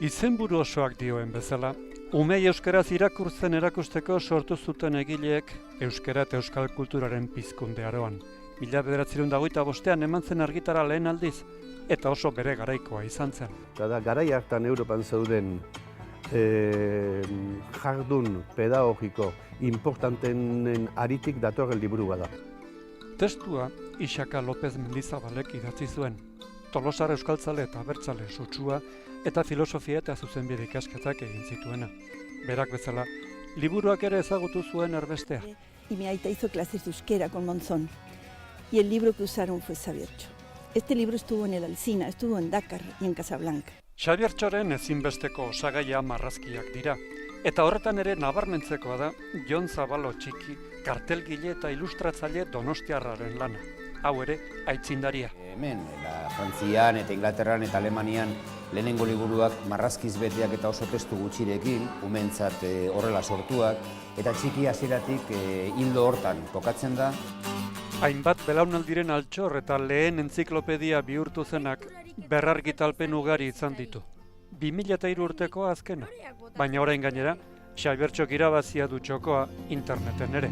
Izenburu osoak dioen bezala, umei euskaraz irakurtzen erakusteko sortu zuten egileek euskara eta euskal kulturaren pizkunde aroan. 1925ean eman zen argitara lehen aldiz, eta oso bere garaikoa izan zen. Garai hartan Europan zeuden jardun pedagogiko importantenen aritik datorren liburua da. Testua Ixaka López Mendizabalek idatzi zuen. Tolosar euskaltzale eta abertzale sutsua eta filosofia eta zuzenbide ikasketak egin zituena. Berak bezala, liburuak ere ezagutu zuen erbestea. Y mi aita hizo clases de euskera con Monzón. Y el libro que usaron fue Xabiertxo. Este libro estuvo en el Alsina, estuvo en Dakar y en Casablanca. Xabiertxoren ezinbesteko osagaia marrazkiak dira. Eta horretan ere nabarmentzekoa da Jon Zabalo Txiki, kartelgile eta ilustratzaile donostiarraren lana. Hau ere, aitzindaria. Hemen, Frantzian eta Inglaterran eta Alemanian lehenengo liburuak marrazkiz beteak eta oso testu gutxirekin, umeentzat horrela sortuak, eta Txiki hasieratik hildo hortan kokatzen da. Hainbat belaunaldiren altxor eta lehen entziklopedia bihurtu zenak berrargitalpen ugari izan ditu. 2003 urtekoa azkena, baina orain gainera, Xabiertxok irabazia du txokoa interneten ere.